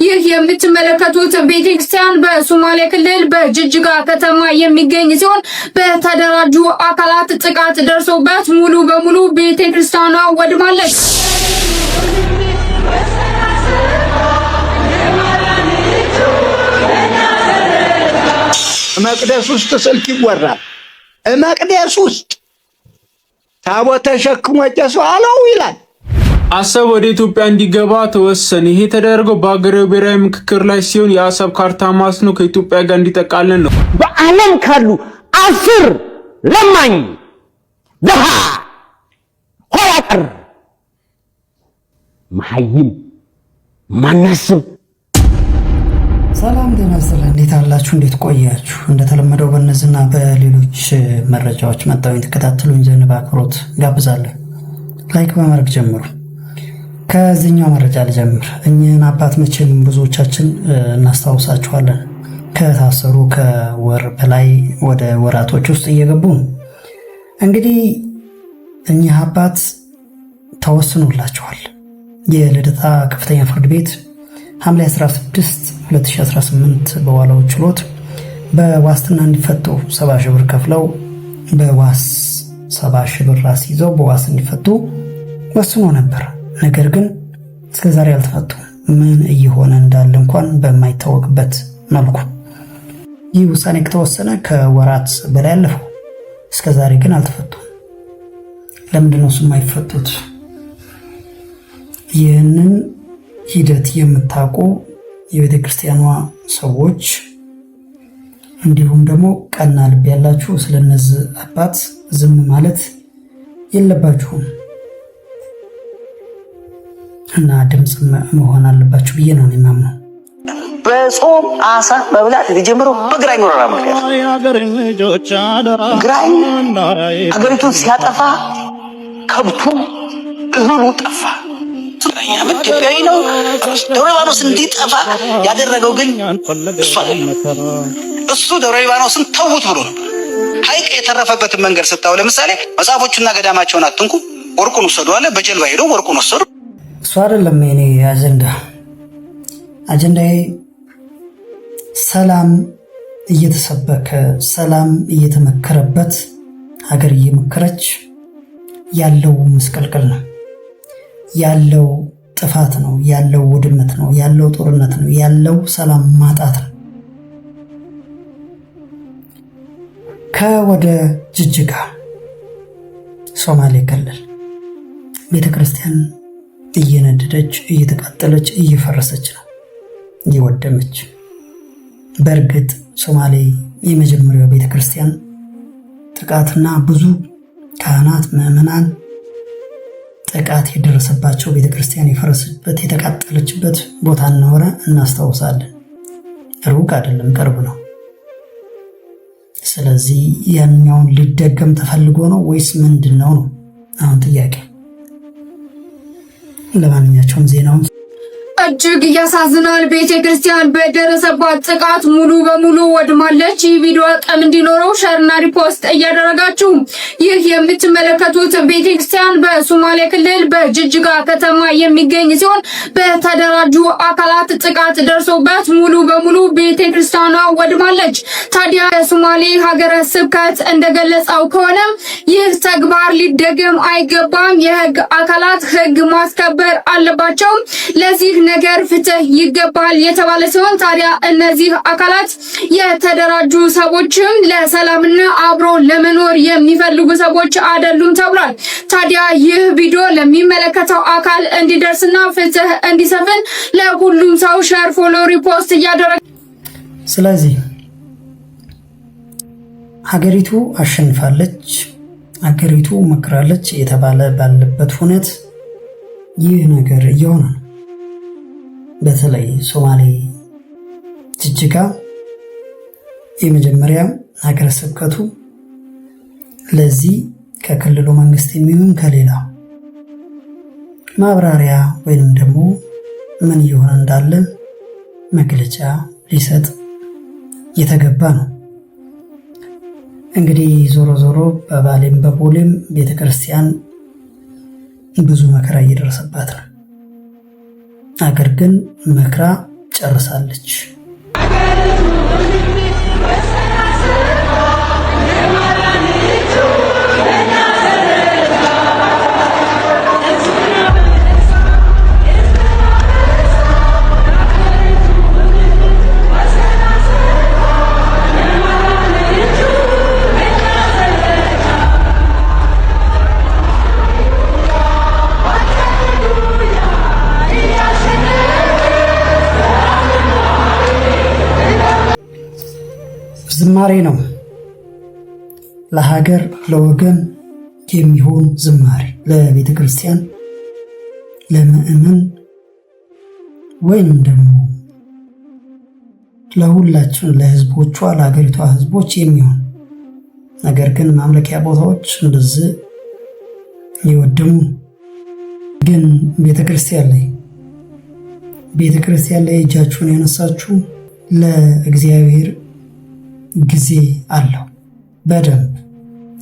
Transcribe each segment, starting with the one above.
ይህ የምትመለከቱት ቤተክርስቲያን በሶማሌ ክልል በጅጅጋ ከተማ የሚገኝ ሲሆን በተደራጁ አካላት ጥቃት ደርሶበት ሙሉ በሙሉ ቤተክርስቲያኗ ወድማለች። መቅደስ ውስጥ ስልክ ይወራል። መቅደስ ውስጥ ታቦት ተሸክሞ ቄሱ አለው ይላል። አሰብ ወደ ኢትዮጵያ እንዲገባ ተወሰነ። ይሄ ተደረገው በአገሬው ብሔራዊ ምክክር ላይ ሲሆን የአሰብ ካርታ ማስኖ ከኢትዮጵያ ጋር እንዲጠቃለን ነው። በዓለም ካሉ 10 ለማኝ ደሃ ኋላ ቀር መሀይም ማናስብ ሰላም ጤና ይስጥልኝ። እንዴት አላችሁ? እንዴት ቆያችሁ? እንደተለመደው በእነዚህና በሌሎች መረጃዎች መጣሁኝ። ተከታተሉኝ ዘንድ በአክብሮት ጋብዛለሁ። ላይክ በማድረግ ጀምሩ። ከዚህኛው መረጃ ልጀምር። እኚህን አባት መቼም ብዙዎቻችን እናስታውሳችኋለን። ከታሰሩ ከወር በላይ ወደ ወራቶች ውስጥ እየገቡ ነው። እንግዲህ እኚህ አባት ተወስኖላቸዋል። የልደታ ከፍተኛ ፍርድ ቤት ሐምሌ 16 2018 በዋለው ችሎት በዋስትና እንዲፈቱ 70 ሺህ ብር ከፍለው በዋስ 70 ሺህ ብር አስይዘው በዋስ እንዲፈቱ ወስኖ ነበር። ነገር ግን እስከዛሬ አልተፈቱ። ምን እየሆነ እንዳለ እንኳን በማይታወቅበት መልኩ ይህ ውሳኔ ከተወሰነ ከወራት በላይ አለፈው። እስከዛሬ ግን አልተፈቱም። ለምንድን ነው የማይፈቱት? ይህንን ሂደት የምታውቁ የቤተ ክርስቲያኗ ሰዎች እንዲሁም ደግሞ ቀና ልብ ያላችሁ ስለነዚህ አባት ዝም ማለት የለባችሁም እና ድምፅ መሆን አለባችሁ ብዬ ነው የማምነው። በጾም አሳ መብላት ሊጀምረው በግራኝ ወረራ ምክንያት ግራኝ አገሪቱን ሲያጠፋ ከብቱ እህሉ ጠፋ። ኢትዮጵያዊ ነው። ደብረ ሊባኖስ እንዲጠፋ ያደረገው ግን እሱ ደብረ ሊባኖስን ተውት ብሎ ነው። ሐይቅ የተረፈበትን መንገድ ስታው ለምሳሌ መጽሐፎቹና ገዳማቸውን አትንኩ፣ ወርቁን ወሰዱ አለ። በጀልባ ሄደው ወርቁን ወሰዱ። እሱ አይደለም የኔ አጀንዳዬ ሰላም እየተሰበከ ሰላም እየተመከረበት ሀገር እየመከረች ያለው መስቀልቅል ነው ያለው ጥፋት ነው ያለው ውድመት ነው ያለው ጦርነት ነው ያለው ሰላም ማጣት ነው። ከወደ ጅጅጋ ሶማሌ ክልል ቤተክርስቲያን እየነደደች እየተቃጠለች እየፈረሰች ነው እየወደመች። በእርግጥ ሶማሌ የመጀመሪያው ቤተክርስቲያን ጥቃትና ብዙ ካህናት ምዕመናን ጥቃት የደረሰባቸው ቤተክርስቲያን የፈረሰበት የተቃጠለችበት ቦታ እንደሆነ እናስታውሳለን። ሩቅ አይደለም፣ ቅርብ ነው። ስለዚህ ያንኛውን ሊደገም ተፈልጎ ነው ወይስ ምንድነው ነው አሁን ጥያቄ። ለማንኛውም ዜናውን እጅግ ያሳዝናል። ቤተክርስቲያን በደረሰባት ጥቃት ሙሉ በሙሉ ወድማለች። ይህ ቪዲዮ አቅም እንዲኖረው ሼርና ሪፖስት እያደረጋችሁ ይህ የምትመለከቱት ቤተክርስቲያን በሶማሌ ክልል በጅጅጋ ከተማ የሚገኝ ሲሆን በተደራጁ አካላት ጥቃት ደርሶበት ሙሉ በሙሉ ቤተክርስቲያኗ ወድማለች። ታዲያ የሶማሌ ሀገረ ስብከት እንደገለጸው ከሆነ ይህ ተግባር ሊደገም አይገባም። የህግ አካላት ህግ ማስከበር አለባቸው። ለዚህ ነገር ፍትህ ይገባል የተባለ ሲሆን ታዲያ እነዚህ አካላት የተደራጁ ሰዎችም ለሰላምና አብሮ ለመኖር የሚፈልጉ ሰዎች አይደሉም ተብሏል። ታዲያ ይህ ቪዲዮ ለሚመለከተው አካል እንዲደርስና ፍትህ እንዲሰፍን ለሁሉም ሰው ሼር፣ ፎሎ፣ ሪፖስት እያደረገ ስለዚህ ሀገሪቱ አሸንፋለች፣ ሀገሪቱ መክራለች የተባለ ባለበት ሁኔታ ይህ ነገር እየሆነ ነው። በተለይ ሶማሌ ጅጅጋ የመጀመሪያ ሀገረ ስብከቱ ለዚህ ከክልሉ መንግስት የሚሆን ከሌላ ማብራሪያ ወይንም ደግሞ ምን እየሆነ እንዳለ መግለጫ ሊሰጥ የተገባ ነው። እንግዲህ ዞሮ ዞሮ በባሌም በቦሌም ቤተክርስቲያን ብዙ መከራ እየደረሰባት ነው። አገር ግን መከራ ጨርሳለች። ዝማሬ ነው ለሀገር ለወገን የሚሆን ዝማሬ፣ ለቤተ ክርስቲያን ለምእመን ወይንም ደግሞ ለሁላችን ለህዝቦቿ ለሀገሪቷ ህዝቦች የሚሆን ነገር ግን ማምለኪያ ቦታዎች እንደዚህ የወደሙ ግን ቤተ ክርስቲያን ላይ እጃችሁን ያነሳችሁ ለእግዚአብሔር ጊዜ አለው። በደንብ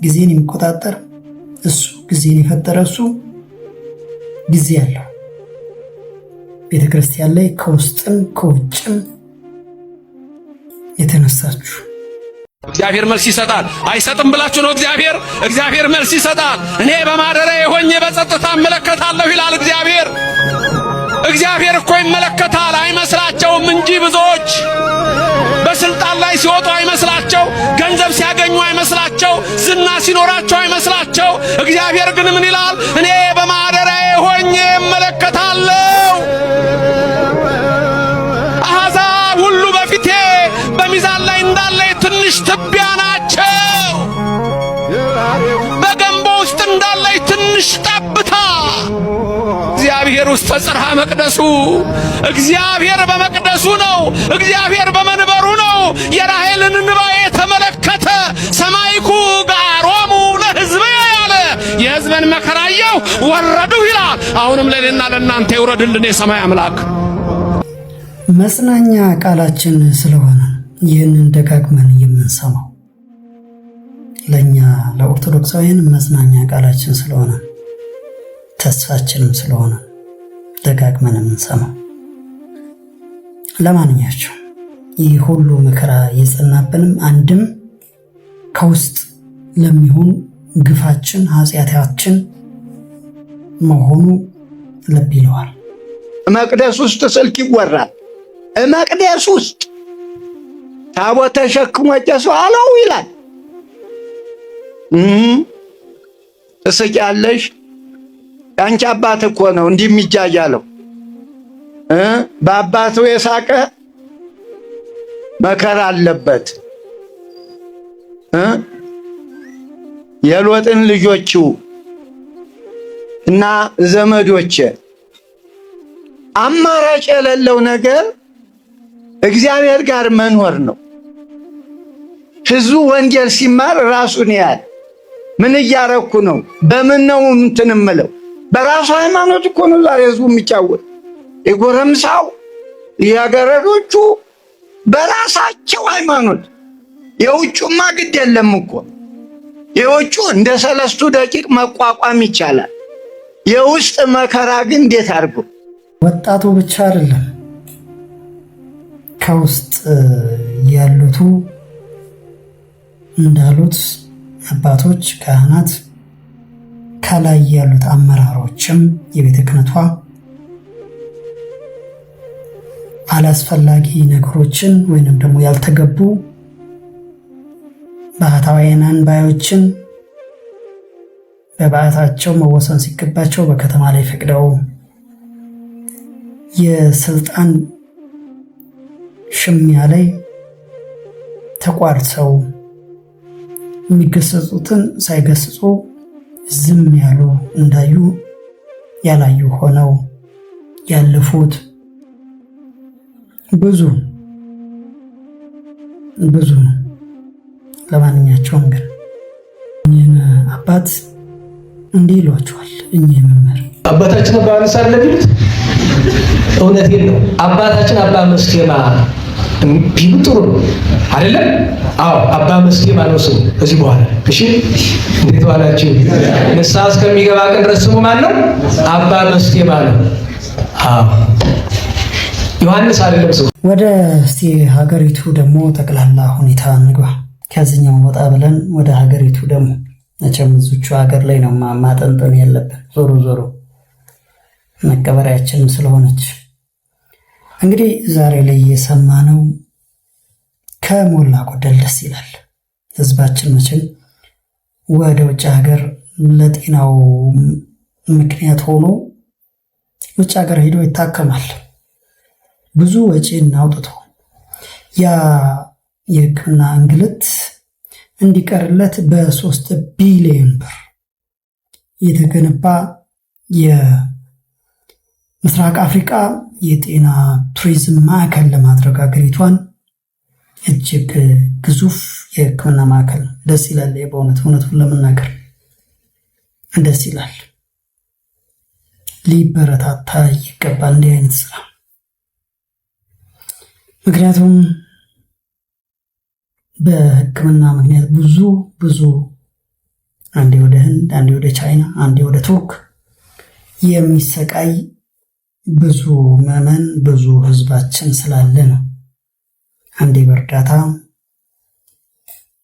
ጊዜን የሚቆጣጠር እሱ፣ ጊዜን የፈጠረ እሱ ጊዜ አለው። ቤተ ክርስቲያን ላይ ከውስጥም ከውጭም የተነሳችሁ እግዚአብሔር መልስ ይሰጣል። አይሰጥም ብላችሁ ነው? እግዚአብሔር መልስ ይሰጣል። እኔ በማደሪያዬ ሆኜ በጸጥታ እመለከታለሁ ይላል እግዚአብሔር። እግዚአብሔር እኮ ይመለከታል። አይመስላቸውም እንጂ ብዙዎች በስልጣን ላይ ሲወጡ አይመስላቸው፣ ገንዘብ ሲያገኙ አይመስላቸው፣ ዝና ሲኖራቸው አይመስላቸው። እግዚአብሔር ግን ምን ይላል? እኔ በማደሪያዬ ሆኜ እመለከታለሁ። አሕዛብ ሁሉ በፊቴ በሚዛን ላይ እንዳለ ትንሽ ትቢያ ናቸው፣ በገንቦ ውስጥ እንዳለ ትንሽ ጠብታ። እግዚአብሔር ውስጥ ተጽርሐ መቅደሱ፣ እግዚአብሔር በመቅደሱ ነው። እግዚአብሔር በመንበሩ ነው። የራሔልን እንባ የተመለከተ ሰማይኩ ጋሮሙ ለሕዝብ ያለ የሕዝብን መከራየው ወረዱ ይላል። አሁንም ለእኔና ለእናንተ ይውረድልን የሰማይ አምላክ። መጽናኛ ቃላችን ስለሆነ ይህንን ደጋግመን የምንሰማው ለኛ ለኦርቶዶክሳውያን መጽናኛ ቃላችን ስለሆነ ተስፋችንም ስለሆነ ደጋግመን የምንሰማው። ለማንኛቸው ይህ ሁሉ መከራ የጸናብንም አንድም ከውስጥ ለሚሆን ግፋችን ኃጢአታችን መሆኑ ልብ ይለዋል። መቅደስ ውስጥ ስልክ ይወራል። መቅደስ ውስጥ ታቦት ተሸክሞ ቄሱ አለው ይላል። እስቂያለሽ? ያንቺ አባት እኮ ነው እንዲህ የሚጃጃለው። በአባቱ የሳቀ መከራ አለበት። የሎጥን ልጆቹ እና ዘመዶች አማራጭ የሌለው ነገር እግዚአብሔር ጋር መኖር ነው። ህዝቡ ወንጌል ሲማር ራሱን ያህል ምን እያረኩ ነው? በምን ነው እንትን እምለው? በራሱ ሃይማኖት እኮ ነው ዛሬ ህዝቡ የሚጫወት። የጎረምሳው የገረዶቹ በራሳቸው ሃይማኖት። የውጩማ ግድ የለም እኮ የውጩ እንደ 3 ደቂቅ መቋቋም ይቻላል። የውስጥ መከራ ግን እንዴት አድርጎ ወጣቱ ብቻ አይደለም ከውስጥ ያሉቱ እንዳሉት አባቶች፣ ካህናት፣ ከላይ ያሉት አመራሮችም የቤተ ክህነቷ አላስፈላጊ ነገሮችን ወይንም ደግሞ ያልተገቡ ባህታውያን አንባዮችን በባህታቸው መወሰን ሲገባቸው በከተማ ላይ ፈቅደው የስልጣን ሽሚያ ላይ ተቋርሰው የሚገሰጹትን ሳይገስጹ ዝም ያሉ እንዳዩ ያላዩ ሆነው ያለፉት ብዙ ነው። ለማንኛቸውም ግን እኚህን አባት እንዲህ ይሏቸዋል። እኚህ መምህር አባታችን አባ አንሳር ለሚሉት እውነት የለው። አባታችን አባ መስቴማ ቢሉ ጥሩ ነው አይደለም? አዎ አባ መስቴማ ነው ስሙ ከዚህ በኋላ። እሺ እንዴት ዋላችሁ? ንስሐ እስከሚገባ ቀን ድረስ ስሙ ማን ነው? አባ መስቴማ ነው። አዎ ዮሐንስ አይደለም ስሙ። ወደ እስቲ ሀገሪቱ ደግሞ ጠቅላላ ሁኔታ እንግባ። ከዚህኛው ወጣ ብለን ወደ ሀገሪቱ ደግሞ መቸምዙቹ ሀገር ላይ ነው ማጠንጠን ያለብን። ዞሮ ዞሮ መቀበሪያችን ስለሆነች እንግዲህ ዛሬ ላይ የሰማነው ከሞላ ጎደል ደስ ይላል። ህዝባችን መቼም ወደ ውጭ ሀገር ለጤናው ምክንያት ሆኖ ውጭ ሀገር ሄዶ ይታከማል። ብዙ ወጪ አውጥቶ ያ የሕክምና እንግልት እንዲቀርለት በ3 ቢሊዮን ብር የተገነባ የምስራቅ አፍሪካ የጤና ቱሪዝም ማዕከል ለማድረግ አገሪቷን እጅግ ግዙፍ የሕክምና ማዕከል ደስ ይላል። እውነቱን ለመናገር ደስ ይላል። ሊበረታታ ይገባል እንዲህ አይነት ስራ። ምክንያቱም በሕክምና ምክንያት ብዙ አንዴ ወደ ህንድ፣ አንዴ ወደ ቻይና፣ አንዴ ወደ ቱርክ የሚሰቃይ ብዙ ምዕመን ብዙ ህዝባችን ስላለ ነው። አንዴ በእርዳታ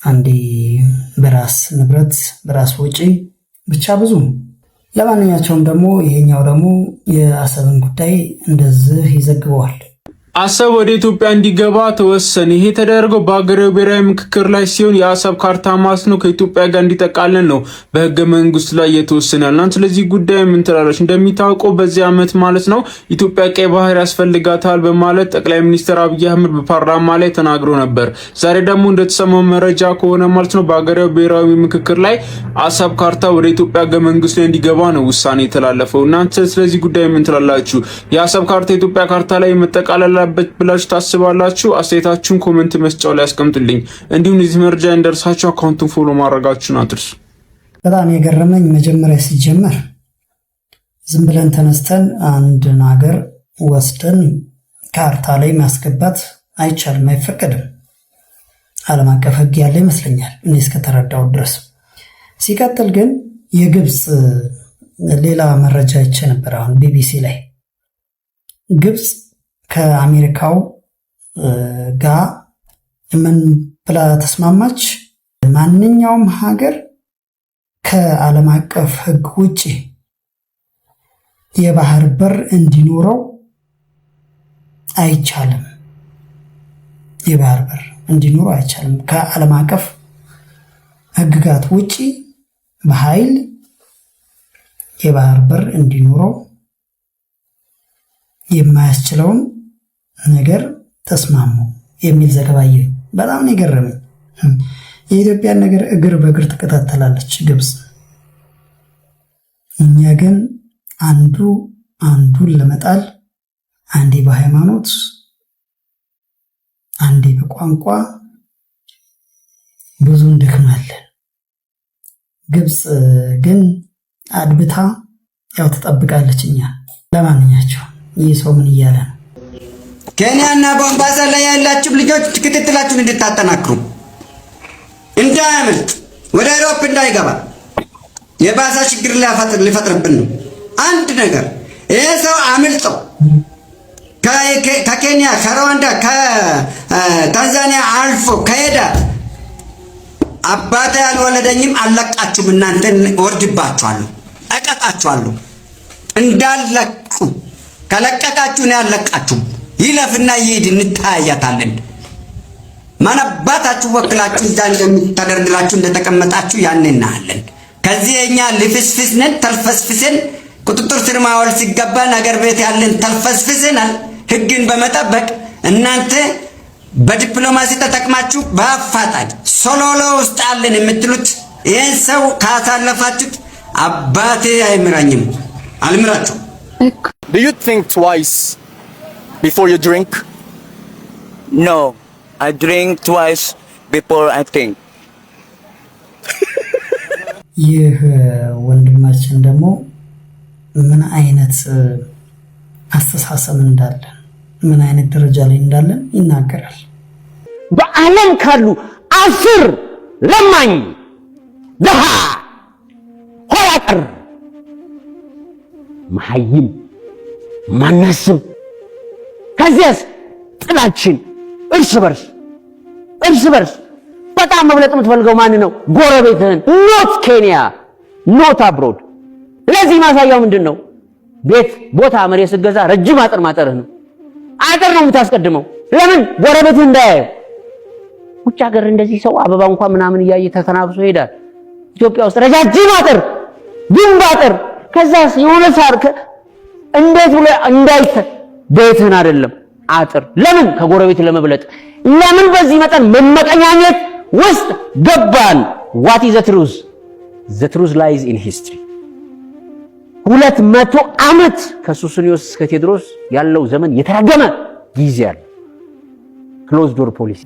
አንዴ በራስ ንብረት በራስ ወጪ ብቻ ብዙ ነው። ለማንኛቸውም ደግሞ ይሄኛው ደግሞ የአሰብን ጉዳይ እንደዚህ ይዘግበዋል። አሰብ ወደ ኢትዮጵያ እንዲገባ ተወሰነ። ይሄ ተደረገው በአገራዊ ብሔራዊ ምክክር ላይ ሲሆን የአሰብ ካርታ ማስኖ ከኢትዮጵያ ጋር እንዲጠቃለን ነው በህገ መንግስቱ ላይ የተወሰነ ያለው። ስለዚህ ጉዳይ ምን ትላለች? እንደሚታወቀው በዚህ ዓመት ማለት ነው ኢትዮጵያ ቀይ ባህር ያስፈልጋታል በማለት ጠቅላይ ሚኒስትር አብይ አህመድ በፓርላማ ላይ ተናግሮ ነበር። ዛሬ ደግሞ እንደተሰማው መረጃ ከሆነ ማለት ነው በአገራዊ ብሔራዊ ምክክር ላይ አሰብ ካርታ ወደ ኢትዮጵያ ህገ መንግስቱ ላይ እንዲገባ ነው ውሳኔ የተላለፈው። እናንተ ስለዚህ ጉዳይ ምን ትላላችሁ? የአሰብ ካርታ ኢትዮጵያ ካርታ ላይ መጠቃለል ብላችሁ ታስባላችሁ? አስተያየታችሁን ኮሜንት መስጫው ላይ አስቀምጡልኝ። እንዲሁም እዚህ መረጃ እንደርሳችሁ አካውንቱን ፎሎ ማድረጋችሁን አትርሱ። በጣም የገረመኝ መጀመሪያ ሲጀመር ዝም ብለን ተነስተን አንድን ሀገር ወስደን ካርታ ላይ ማስገባት አይቻልም፣ አይፈቀድም። ዓለም አቀፍ ህግ ያለ ይመስለኛል እኔ እስከተረዳው ድረስ። ሲቀጥል ግን የግብፅ ሌላ መረጃ አይቼ ነበር አሁን ቢቢሲ ላይ ግብፅ ከአሜሪካው ጋር ምን ብላ ተስማማች? ማንኛውም ሀገር ከዓለም አቀፍ ህግ ውጪ የባህር በር እንዲኖረው አይቻልም። የባህር በር እንዲኖረው አይቻልም። ከዓለም አቀፍ ህግጋት ውጪ በኃይል የባህር በር እንዲኖረው የማያስችለውን ነገር ተስማሙ የሚል ዘገባ በጣም ነው የገረመኝ። የኢትዮጵያን ነገር እግር በእግር ተከታተላለች ግብፅ። እኛ ግን አንዱን ለመጣል አንዴ በሃይማኖት አንዴ በቋንቋ ብዙ እንደክማለን። ግብፅ ግን አድብታ ያው ትጠብቃለች እኛ። ለማንኛቸው ይህ ሰው ምን እያለ ነው? ኬንያና ቦምባሳ ላይ ያላችሁ ልጆች ክትትላችሁን እንድታጠናክሩ፣ እንዳያመልጥ፣ ወደ አውሮፓ እንዳይገባ የባሰ ችግር ሊፈጥርብን ነው። አንድ ነገር ይሄ ሰው አምልጦ ከኬንያ ከሩዋንዳ ከታንዛኒያ አልፎ ከሄደ አባቴ ያልወለደኝም አለቃችሁም፣ እናንተን ወርድባችኋለሁ፣ እቀጣችኋለሁ። እንዳለቁ ከለቀቃችሁ ነው ያለቃችሁ። ይለፍና ይሄድ፣ እንታያታለን። ማን አባታችሁ ወክላችሁ እዛ እንደምታደርግላችሁ እንደተቀመጣችሁ ያን እናያለን። ከዚህ እኛ ልፍስፍስ ነን፣ ተልፈስፍሰን ቁጥጥር ስር ማዋል ሲገባን አገር ቤት ያለን ተልፈስፍሰናል። ህግን በመጠበቅ እናንተ በዲፕሎማሲ ተጠቅማችሁ በአፋጣኝ ሶሎሎ ውስጥ አለን የምትሉት ይህን ሰው ካሳለፋችሁት አባቴ አይምራኝም፣ አልምራችሁ። Do you think twice before you drink? No, I drink twice before I think. ይህ ወንድማችን ደግሞ ምን አይነት አስተሳሰብ እንዳለን ምን አይነት ደረጃ ላይ እንዳለን ይናገራል። በዓለም ካሉ 10 ለማኝ ደሃ ኋላ ቀር መሀይም ማናስብ ከዚያስ ጥላችን እርስ በርስ በጣም መብለጥ የምትፈልገው ማን ነው? ጎረቤትህን። ኖት ኬንያ ኖት አብሮድ። ለዚህ ማሳያው ምንድነው? ቤት ቦታ መሬት ስትገዛ ረጅም አጥር ማጠርህ ነው። አጥር ነው የምታስቀድመው። ለምን? ጎረቤትህ እንዳያየው። ውጭ ሀገር እንደዚህ ሰው አበባ እንኳን ምናምን እያየ ተተናብሶ ይሄዳል። ኢትዮጵያ ውስጥ ረጃጅም አጥር፣ ግንብ አጥር፣ ከዛስ የሆነ ሳር እንዴት ብሎ እንዳይተ ቤትህን አይደለም አጥር። ለምን? ከጎረቤት ለመብለጥ። ለምን? በዚህ መጠን መመቀኛኘት ውስጥ ገባን። what is the truth lies in history 200 ዓመት ከሱስንዮስ እስከ ቴዎድሮስ ያለው ዘመን የተረገመ ጊዜ አለ። ክሎዝ ዶር ፖሊሲ